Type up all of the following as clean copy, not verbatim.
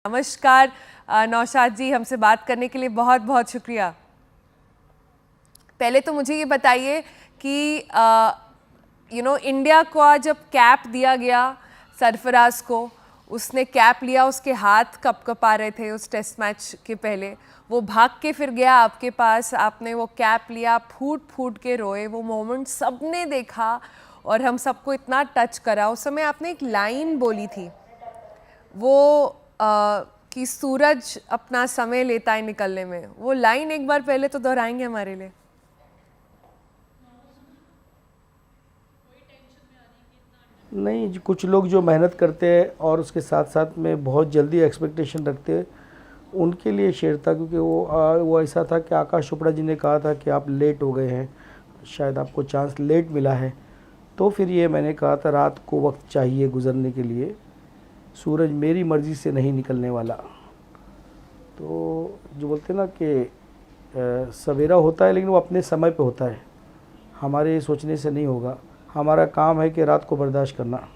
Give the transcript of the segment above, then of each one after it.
नमस्कार नौशाद जी, हमसे बात करने के लिए बहुत बहुत शुक्रिया। पहले तो मुझे ये बताइए कि इंडिया को जब कैप दिया गया सरफराज को, उसने कैप लिया, उसके हाथ कपकपा रहे थे उस टेस्ट मैच के पहले, वो भाग के फिर गया आपके पास, आपने वो कैप लिया, फूट फूट के रोए। वो मोमेंट सबने देखा और हम सबको इतना टच करा। उस समय आपने एक लाइन बोली थी, वो कि सूरज अपना समय लेता है निकलने में। वो लाइन एक बार पहले तो दोहराएंगे हमारे लिए? नहीं, कुछ लोग जो मेहनत करते हैं और उसके साथ साथ में बहुत जल्दी एक्सपेक्टेशन रखते हैं, उनके लिए शेर था। क्योंकि वो ऐसा था कि आकाश चोपड़ा जी ने कहा था कि आप लेट हो गए हैं, शायद आपको चांस लेट मिला है। तो फिर ये मैंने कहा था, रात को वक्त चाहिए गुजरने के लिए, सूरज मेरी मर्ज़ी से नहीं निकलने वाला। तो जो बोलते हैं ना कि सवेरा होता है लेकिन वो अपने समय पे होता है, हमारे सोचने से नहीं होगा। हमारा काम है कि रात को बर्दाश्त करना।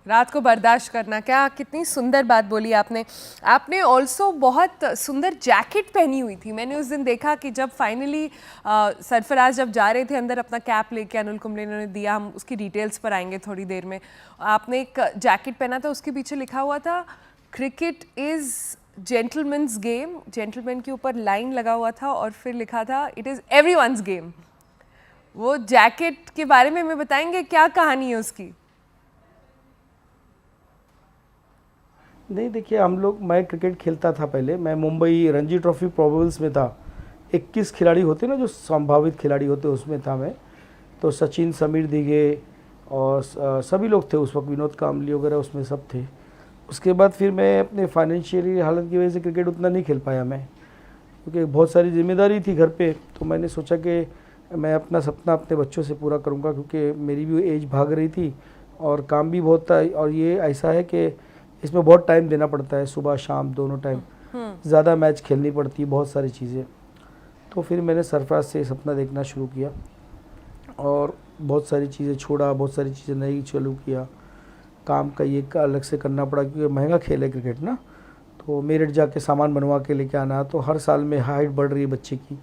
रात को बर्दाश्त करना, क्या कितनी सुंदर बात बोली आपने। आपने ऑल्सो बहुत सुंदर जैकेट पहनी हुई थी। मैंने उस दिन देखा कि जब फाइनली सरफराज जब जा रहे थे अंदर अपना कैप लेके, अनिल कुंबले ने दिया, हम उसकी डिटेल्स पर आएंगे थोड़ी देर में। आपने एक जैकेट पहना था, उसके पीछे लिखा हुआ था cricket is gentleman's game. Gentleman के ऊपर लाइन लगा हुआ था और फिर लिखा था इट इज़ एवरीवन्स गेम। वो जैकेट के बारे में हमें बताएंगे, क्या कहानी है उसकी? नहीं देखिए, मैं क्रिकेट खेलता था पहले। मैं मुंबई रणजी ट्रॉफी प्रोबेबल्स में था। 21 खिलाड़ी होते ना जो संभावित खिलाड़ी होते, उसमें था मैं। तो सचिन, समीर दिघे और सभी लोग थे उस वक्त, विनोद कांबली वगैरह उसमें सब थे। उसके बाद फिर मैं अपने फाइनेंशियली हालत की वजह से क्रिकेट उतना नहीं खेल पाया मैं, क्योंकि बहुत सारी जिम्मेदारी थी घर पे। तो मैंने सोचा कि मैं अपना सपना अपने बच्चों से पूरा करूँगा, क्योंकि मेरी भी एज भाग रही थी और काम भी बहुत था। और ये ऐसा है कि इसमें बहुत टाइम देना पड़ता है, सुबह शाम दोनों टाइम, ज़्यादा मैच खेलनी पड़ती है, बहुत सारी चीज़ें। तो फिर मैंने सरफराज से सपना देखना शुरू किया और बहुत सारी चीज़ें छोड़ा, बहुत सारी चीज़ें नई चालू किया। काम का ये अलग से करना पड़ा, क्योंकि महंगा खेल है क्रिकेट ना। तो मेरठ जाके सामान बनवा के लेके आना, तो हर साल में हाइट बढ़ रही है बच्चे की,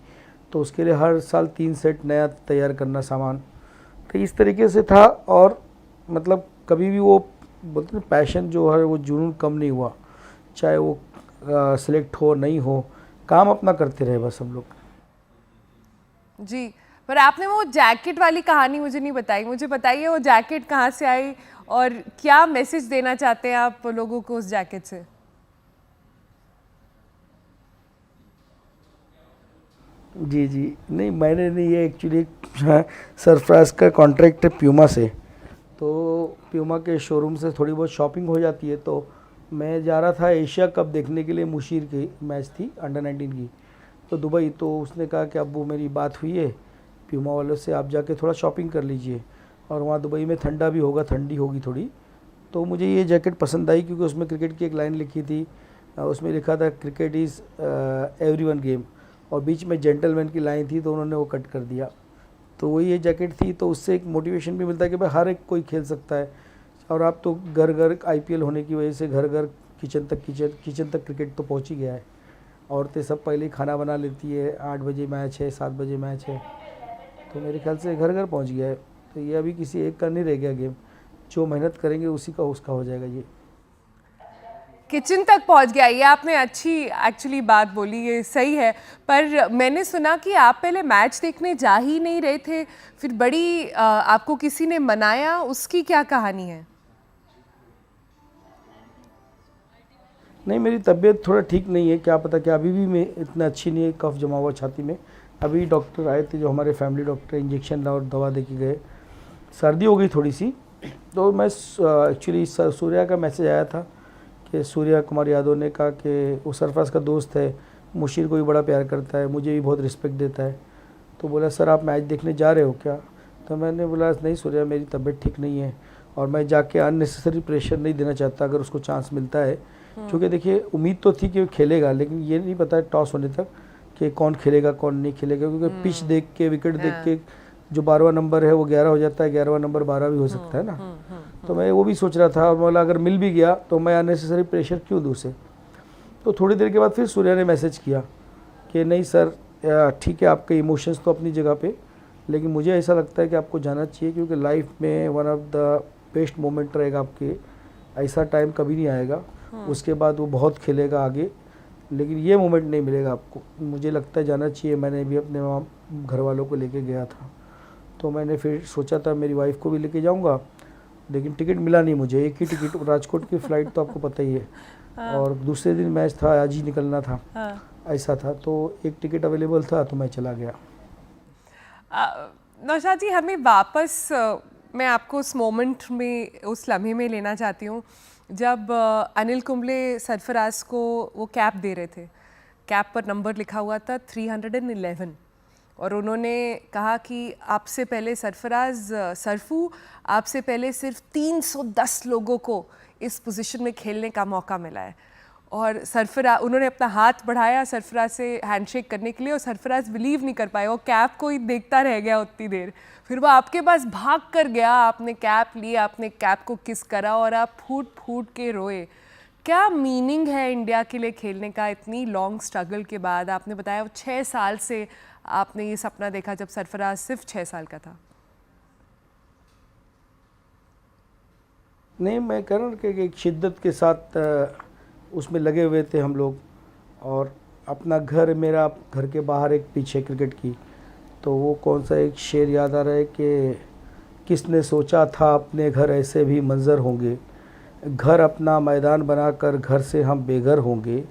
तो उसके लिए हर साल 3 सेट नया तैयार करना सामान। तो इस तरीके से था। और मतलब कभी भी वो बोलते हैं पैशन जो है, वो जुनून कम नहीं हुआ, चाहे वो सिलेक्ट हो नहीं हो, काम अपना करते रहे बस हम लोग। जी, पर आपने वो जैकेट वाली कहानी मुझे नहीं बताई। मुझे बताइए वो जैकेट कहाँ से आई और क्या मैसेज देना चाहते हैं आप लोगों को उस जैकेट से? जी जी, नहीं मैंने नहीं, ये एक्चुअली सरफराज का कॉन्ट्रैक्ट है प्यूमा से। तो प्यूमा के शोरूम से थोड़ी बहुत शॉपिंग हो जाती है। तो मैं जा रहा था एशिया कप देखने के लिए, मुशीर की मैच थी अंडर 19 की, तो दुबई। तो उसने कहा कि अब्बू मेरी बात हुई है प्यूमा वालों से, आप जाके थोड़ा शॉपिंग कर लीजिए, और वहाँ दुबई में ठंडा भी होगा, ठंडी होगी थोड़ी। तो मुझे ये जैकेट पसंद आई, क्योंकि उसमें क्रिकेट की एक लाइन लिखी थी, उसमें लिखा था क्रिकेट इज़ एवरीवन गेम, और बीच में जेंटलमैन की लाइन थी, तो उन्होंने वो कट कर दिया। तो वही ये जैकेट थी। तो उससे एक मोटिवेशन भी मिलता है कि भाई हर एक कोई खेल सकता है। और आप तो घर घर आईपीएल होने की वजह से घर घर किचन तक क्रिकेट तो पहुंच ही गया है। औरतें सब पहले ही खाना बना लेती है, 8 बजे मैच है, 7 बजे मैच है, तो मेरे ख्याल से घर घर पहुंच गया है। तो ये अभी किसी एक का नहीं रह गया गेम, जो मेहनत करेंगे उसी का उसका हो जाएगा। ये किचन तक पहुंच गया, ये आपने अच्छी एक्चुअली बात बोली, ये सही है। पर मैंने सुना कि आप पहले मैच देखने जा ही नहीं रहे थे, फिर बड़ी आपको किसी ने मनाया, उसकी क्या कहानी है? नहीं, मेरी तबीयत थोड़ा ठीक नहीं है, क्या पता क्या अभी भी मैं इतना अच्छी नहीं है, कफ जमा हुआ छाती में। अभी डॉक्टर आए थे जो हमारे फैमिली डॉक्टर, इंजेक्शन और दवा दे के गए। सर्दी हो गई थोड़ी सी। तो मैं एक्चुअली सूर्या का मैसेज आया था कि सूर्या कुमार यादव ने कहा कि वो सरफराज का दोस्त है, मुशीर को भी बड़ा प्यार करता है, मुझे भी बहुत रिस्पेक्ट देता है। तो बोला सर आप मैच देखने जा रहे हो क्या? तो मैंने बोला नहीं सूर्या, मेरी तबीयत ठीक नहीं है और मैं जाके अननेसेसरी प्रेशर नहीं देना चाहता अगर उसको चांस मिलता है। क्योंकि देखिए उम्मीद तो थी कि वो खेलेगा, लेकिन ये नहीं पता टॉस होने तक कि कौन खेलेगा कौन नहीं खेलेगा, क्योंकि पिच देख के, विकेट देख के जो 12वां नंबर है वो 11 हो जाता है, 11वां नंबर 12 भी हो सकता है ना। तो मैं वो भी सोच रहा था, बोला अगर मिल भी गया तो मैं अननेसेसरी प्रेशर क्यों दूँ उसे। तो थोड़ी देर के बाद फिर सूर्या ने मैसेज किया कि नहीं सर, ठीक है आपके इमोशंस तो अपनी जगह पे, लेकिन मुझे ऐसा लगता है कि आपको जाना चाहिए, क्योंकि लाइफ में one of the best moment रहेगा आपके, ऐसा टाइम कभी नहीं आएगा। उसके बाद वो बहुत खेलेगा आगे, लेकिन ये मोमेंट नहीं मिलेगा आपको, मुझे लगता है जाना चाहिए। मैंने भी अपने घर वालों को लेके गया था, तो मैंने फिर सोचा था मेरी वाइफ को भी लेके जाऊंगा, लेकिन टिकट मिला नहीं मुझे। एक ही टिकट, राजकोट की फ़्लाइट तो आपको पता ही है, और दूसरे दिन मैच था, आज ही निकलना था, ऐसा था, तो एक टिकट अवेलेबल था तो मैं चला गया। नौशाद जी, हमें वापस मैं आपको उस मोमेंट में, उस लम्हे में लेना चाहती हूँ जब अनिल कुंबले सरफराज को वो कैप दे रहे थे। कैप पर नंबर लिखा हुआ था 311, और उन्होंने कहा कि आपसे पहले सरफराज, सरफू, आपसे पहले सिर्फ 310 लोगों को इस पोजीशन में खेलने का मौका मिला है। और सरफराज, उन्होंने अपना हाथ बढ़ाया सरफराज से हैंडशेक करने के लिए, और सरफराज बिलीव नहीं कर पाए, वो कैप को ही देखता रह गया उतनी देर। फिर वो आपके पास भाग कर गया, आपने कैप ली, आपने कैप को किस करा और आप फूट फूट के रोए। क्या मीनिंग है इंडिया के लिए खेलने का इतनी लॉन्ग स्ट्रगल के बाद? आपने बताया वो 6 साल से आपने ये सपना देखा जब सरफराज सिर्फ 6 साल का था। नहीं, मैं कह रहा हूँ कि एक शिद्दत के साथ उसमें लगे हुए थे हम लोग, और अपना घर, मेरा घर के बाहर एक पीछे क्रिकेट की, तो वो कौन सा एक शेर याद आ रहा है कि किसने सोचा था अपने घर ऐसे भी मंजर होंगे, घर अपना मैदान बनाकर घर से हम बेघर होंगे,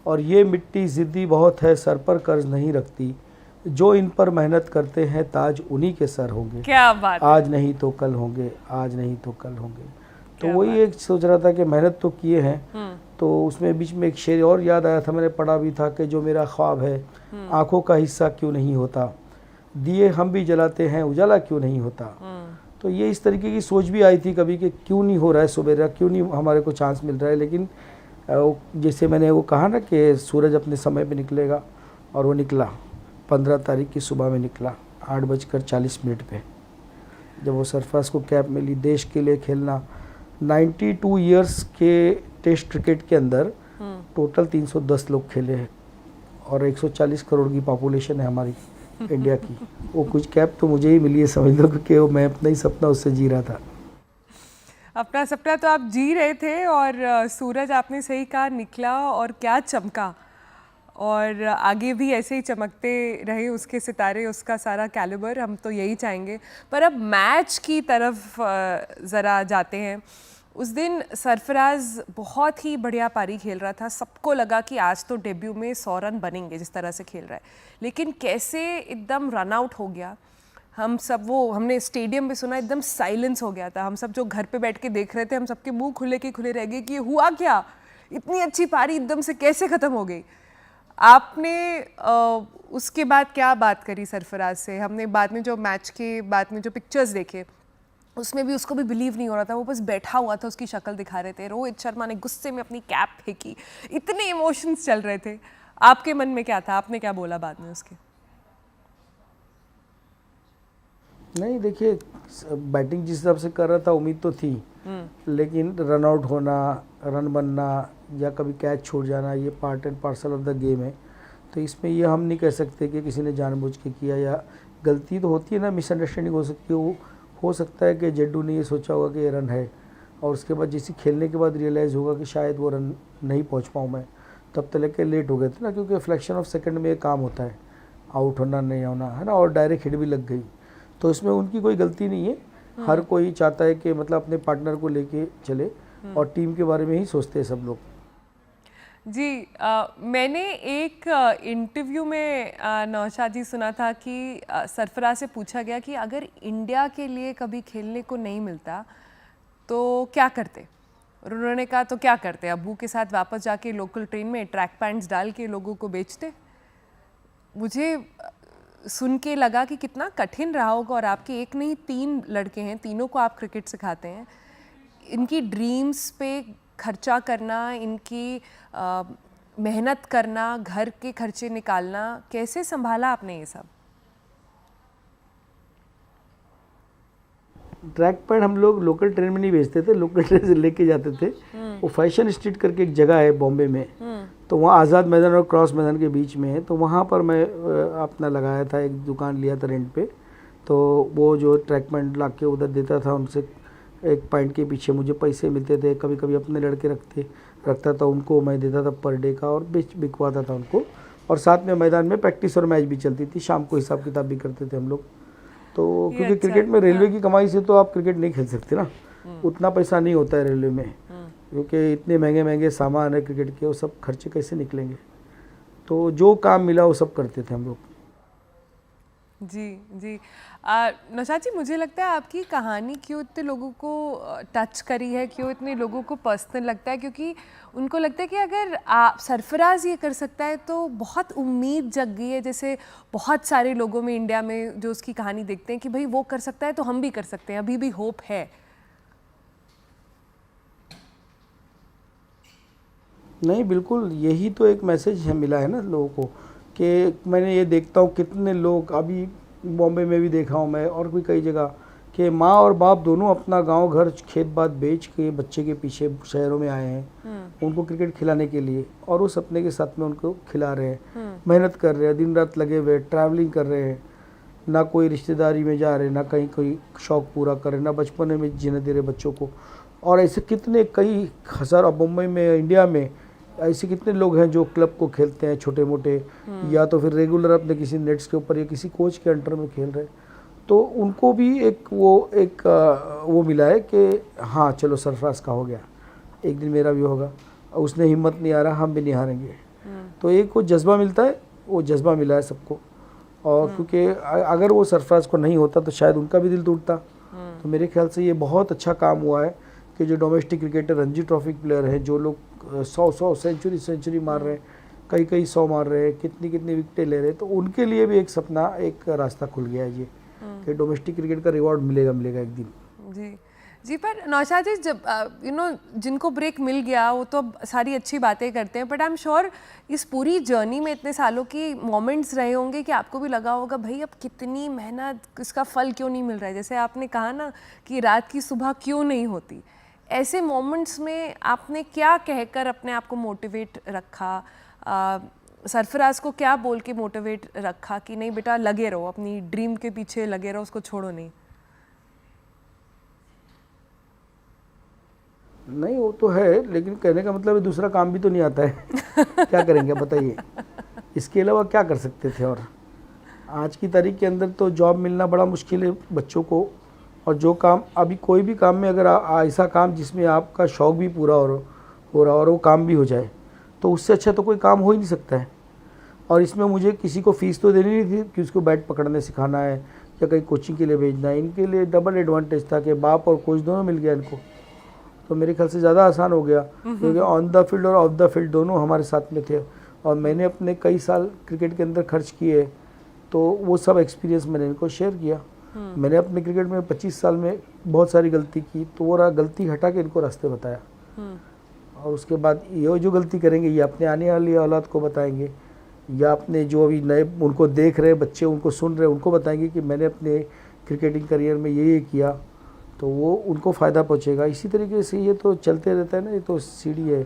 और ये मिट्टी ज़िद्दी बहुत है, सर पर कर्ज नहीं रखती, जो इन पर मेहनत करते हैं ताज उन्हीं के सर होंगे। क्या बात, आज नहीं तो कल होंगे, आज नहीं तो कल होंगे। तो वही एक सोच रहा था कि मेहनत तो किए हैं, तो उसमें बीच में एक शेर और याद आया था, मैंने पढ़ा भी था कि जो मेरा ख्वाब है आंखों का हिस्सा क्यों नहीं होता, दिए हम भी जलाते हैं उजाला क्यों नहीं होता। तो ये इस तरीके की सोच भी आई थी कभी कि क्यों नहीं हो रहा है सवेरा, क्यों नहीं हमारे को चांस मिल रहा है। लेकिन जैसे मैंने वो कहा ना कि सूरज अपने समय पे निकलेगा, और वो निकला 15 तारीख की सुबह में निकला 8:40 पे, जब वो सरफराज को कैप मिली। देश के लिए खेलना, 92 ईयर्स के टेस्ट क्रिकेट के अंदर टोटल 310 लोग खेले हैं, और 140 करोड़ की पॉपुलेशन है हमारी इंडिया की। वो कुछ कैप तो मुझे ही मिली है, समझ लो, क्योंकि वो मैं अपना ही सपना उससे जी रहा था। अपना सपना तो आप जी रहे थे, और सूरज, आपने सही कहा, निकला और क्या चमका, और आगे भी ऐसे ही चमकते रहे उसके सितारे, उसका सारा कैलिबर, हम तो यही चाहेंगे। पर अब मैच की तरफ ज़रा जाते हैं। उस दिन सरफराज बहुत ही बढ़िया पारी खेल रहा था, सबको लगा कि आज तो डेब्यू में 100 रन बनेंगे जिस तरह से खेल रहा है, लेकिन कैसे एकदम रन आउट हो गया। हम सब, वो हमने स्टेडियम में सुना, एकदम साइलेंस हो गया था। हम सब जो घर पे बैठ के देख रहे थे, हम सबके मुंह खुले के खुले रह गए कि हुआ क्या, इतनी अच्छी पारी एकदम से कैसे ख़त्म हो गई। आपने उसके बाद क्या बात करी सरफराज से? हमने बाद में जो मैच के बाद में जो पिक्चर्स देखे, उसमें भी उसको भी बिलीव नहीं हो रहा था, वो बस बैठा हुआ था, उसकी शक्ल दिखा रहे थे। रोहित शर्मा ने गुस्से में अपनी कैप फेंकी, इतने इमोशंस चल रहे थे। आपके मन में क्या था, आपने क्या बोला बाद में उसके? नहीं, देखिए, बैटिंग जिस हिसाब से कर रहा था उम्मीद तो थी, लेकिन रन आउट होना, रन बनना, या कभी कैच छूट जाना, ये part and parcel of the game है। तो इसमें ये हम नहीं कह सकते कि किसी ने जानबूझ के किया, या गलती तो होती है ना, मिसअंडरस्टैंडिंग हो सकती है। वो हो सकता है कि जेड्डू ने ये सोचा होगा कि ये रन है, और उसके बाद जिसे खेलने के बाद रियलाइज़ होगा कि शायद वो रन नहीं पहुंच पाऊँ मैं, तब तक के लेट हो गए थे ना, क्योंकि फ्रैक्शन ऑफ सेकंड में ये काम होता है, आउट होना नहीं होना, है ना, और डायरेक्ट हिट भी लग गई। तो इसमें उनकी कोई गलती नहीं है। हर कोई चाहता है कि मतलब अपने पार्टनर को लेके चले, और टीम के बारे में ही सोचते हैं सब लोग। जी, मैंने एक इंटरव्यू में नौशाद जी सुना था कि सरफराज से पूछा गया कि अगर इंडिया के लिए कभी खेलने को नहीं मिलता तो क्या करते, और उन्होंने कहा तो क्या करते, अब्बू के साथ वापस जाके लोकल ट्रेन में ट्रैक पैंट्स डाल के लोगों को बेचते। मुझे सुन के लगा कि कितना कठिन रहा होगा, और आपके एक नहीं 3 लड़के हैं, तीनों को आप क्रिकेट सिखाते हैं। इनकी ड्रीम्स पे खर्चा करना, इनकी मेहनत करना, घर के खर्चे निकालना, कैसे संभाला आपने ये सब? ट्रैक पैड हम लोग लोकल ट्रेन में नहीं भेजते थे, लोकल ट्रेन से लेके जाते थे। वो फैशन स्ट्रीट करके एक जगह है बॉम्बे में, तो वहाँ आज़ाद मैदान और क्रॉस मैदान के बीच में है, तो वहाँ पर मैं अपना लगाया था, एक दुकान लिया था रेंट पे। तो वो जो ट्रैक पैड ला के उधर देता था, उनसे एक पॉइंट के पीछे मुझे पैसे मिलते थे। कभी कभी अपने लड़के रखता था, उनको मैं देता था पर डे का, और बिकवाता था उनको। और साथ में मैदान में प्रैक्टिस और मैच भी चलती थी, शाम को हिसाब किताब भी करते थे हम लोग। तो क्योंकि क्रिकेट में रेलवे की कमाई से तो आप क्रिकेट नहीं खेल सकते ना, उतना पैसा नहीं होता है रेलवे में, क्योंकि इतने महंगे महंगे सामान है क्रिकेट के, वो सब खर्चे कैसे निकलेंगे। तो जो काम मिला वो सब करते थे हम लोग। जी जी। नौशाद जी, मुझे लगता है आपकी कहानी क्यों इतने लोगों को टच करी है, क्यों इतने लोगों को पर्सनल लगता है, क्योंकि उनको लगता है कि अगर आप सरफराज ये कर सकता है तो बहुत उम्मीद जग गई है। जैसे बहुत सारे लोगों में इंडिया में जो उसकी कहानी देखते हैं कि भाई वो कर सकता है तो हम भी कर सकते हैं, अभी भी होप है। नहीं, बिल्कुल यही तो एक मैसेज है मिला है ना लोगों को, कि मैंने ये देखता हूँ कितने लोग, अभी बॉम्बे में भी देखा हूँ मैं और भी कई जगह, कि माँ और बाप दोनों अपना गांव घर खेत बात बेच के बच्चे के पीछे शहरों में आए हैं उनको क्रिकेट खिलाने के लिए, और वो सपने के साथ में उनको खिला रहे हैं, मेहनत कर रहे हैं, दिन रात लगे हुए, ट्रैवलिंग कर रहे हैं, ना कोई रिश्तेदारी में जा रहे, ना कहीं कोई शौक़ पूरा कर रहे, ना बचपने में जीने दे रहे बच्चों को। और ऐसे कितने कई हज़ार, अब मुंबई में, इंडिया में ऐसे कितने लोग हैं जो क्लब को खेलते हैं छोटे मोटे, या तो फिर रेगुलर अपने किसी नेट्स के ऊपर या किसी कोच के अंडर में खेल रहे हैं। तो उनको भी एक वो मिला है कि हाँ चलो सरफराज का हो गया, एक दिन मेरा भी होगा, उसने हिम्मत नहीं आ रहा, हम भी नहीं हारेंगे। तो एक वो जज्बा मिलता है, वो जज्बा मिला है सबको। और क्योंकि अगर वो सरफराज को नहीं होता तो शायद उनका भी दिल टूटता। तो मेरे ख्याल से ये बहुत अच्छा काम हुआ है कि जो domestic cricketer Ranji trophy player हैं, जो लोग 100 सेंचुरी मार रहे हैं, कई 100 मार रहे हैं, कितनी विकेटें ले रहे हैं, तो उनके लिए भी एक सपना, एक रास्ता खुल गया है ये, कि डोमेस्टिक क्रिकेट का रिवॉर्ड मिलेगा एक दिन। जी जी। पर नौशाद जी, जब जिनको ब्रेक मिल गया वो तो अब सारी अच्छी बातें करते हैं, बट आई एम श्योर इस पूरी जर्नी में इतने सालों की मोमेंट्स रहे होंगे कि आपको भी लगा होगा भाई अब कितनी मेहनत, इसका फल क्यों नहीं मिल रहा है। जैसे आपने कहा ना कि रात की सुबह क्यों नहीं होती, ऐसे मोमेंट्स में आपने क्या कहकर अपने आप को मोटिवेट रखा, सरफराज को क्या बोल के मोटिवेट रखा कि नहीं बेटा लगे रहो, अपनी ड्रीम के पीछे लगे रहो, उसको छोड़ो नहीं? नहीं, वो तो है, लेकिन कहने का मतलब है दूसरा काम भी तो नहीं आता है क्या करेंगे बताइए, इसके अलावा क्या कर सकते थे। और आज की तारीख के अंदर तो जॉब मिलना बड़ा मुश्किल है बच्चों को, और जो काम अभी कोई भी काम में अगर ऐसा काम जिसमें आपका शौक़ भी पूरा हो रहा और वो काम भी हो जाए, तो उससे अच्छा तो कोई काम हो ही नहीं सकता है। और इसमें मुझे किसी को फ़ीस तो देनी नहीं थी कि उसको बैट पकड़ने सिखाना है या कहीं कोचिंग के लिए भेजना है। इनके लिए डबल एडवांटेज था कि बाप और कोच दोनों मिल गया इनको, तो मेरे ख्याल से ज़्यादा आसान हो गया, क्योंकि ऑन द फील्ड और ऑफ द फील्ड दोनों हमारे साथ में थे। और मैंने अपने कई साल क्रिकेट के अंदर खर्च किए, तो वो सब एक्सपीरियंस मैंने इनको शेयर किया। मैंने अपने क्रिकेट में 25 साल में बहुत सारी गलती की, तो वो गलती हटा के इनको रास्ते बताया, और उसके बाद ये जो गलती करेंगे ये अपने आने वाली औलाद को बताएंगे, या अपने जो अभी नए उनको देख रहे बच्चे, उनको सुन रहे, उनको बताएंगे कि मैंने अपने क्रिकेटिंग करियर में ये किया, तो वो उनको फ़ायदा पहुँचेगा। इसी तरीके से ये तो चलते रहता है ना, ये तो सीढ़ी है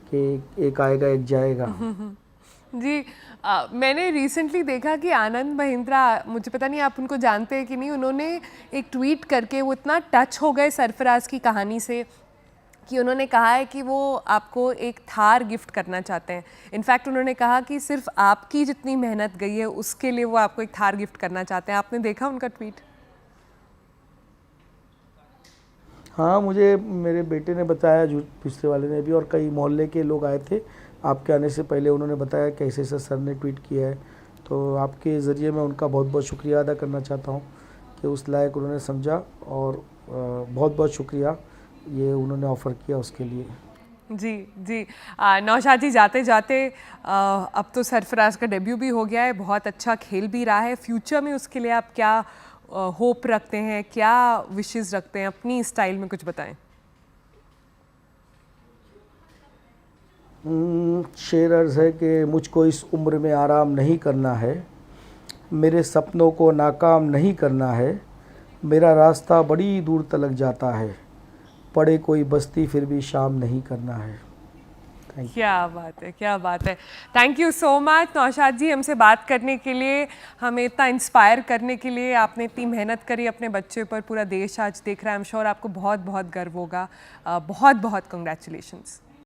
कि एक आएगा एक जाएगा। जी। मैंने रिसेंटली देखा कि आनंद महिंद्रा, मुझे पता नहीं आप उनको जानते हैं कि नहीं, उन्होंने एक ट्वीट करके वो इतना टच हो गए सरफराज की कहानी से कि उन्होंने कहा है कि वो आपको एक थार गिफ्ट करना चाहते हैं। इनफैक्ट उन्होंने कहा कि सिर्फ आपकी जितनी मेहनत गई है उसके लिए वो आपको एक थार गिफ्ट करना चाहते हैं। आपने देखा उनका ट्वीट? हाँ, मुझे मेरे बेटे ने बताया, पिछले वाले ने भी, और कई मोहल्ले के लोग आए थे आपके आने से पहले, उन्होंने बताया कि ऐसे सर ने ट्वीट किया है। तो आपके ज़रिए मैं उनका बहुत बहुत शुक्रिया अदा करना चाहता हूँ कि उस लायक उन्होंने समझा, और बहुत बहुत शुक्रिया ये उन्होंने ऑफ़र किया उसके लिए। जी जी। नौशाद जी, जाते जाते अब तो सरफराज का डेब्यू भी हो गया है, बहुत अच्छा खेल भी रहा है, फ्यूचर में उसके लिए आप क्या होप रखते हैं, क्या विशेस रखते हैं, अपनी स्टाइल में कुछ बताएं। शेर अर्ज़ है कि मुझको इस उम्र में आराम नहीं करना है, मेरे सपनों को नाकाम नहीं करना है, मेरा रास्ता बड़ी दूर तलक जाता है, पड़े कोई बस्ती फिर भी शाम नहीं करना है। Thank you. क्या बात है, क्या बात है। Thank you so much Naushad ji, हमसे बात करने के लिए, हमें इतना इंस्पायर करने के लिए। आपने इतनी मेहनत करी अपने बच्चे पर, पूरा देश आज देख रहा है। आई एम श्योर आपको बहुत बहुत गर्व होगा। बहुत बहुत कंग्रेचुलेशंस।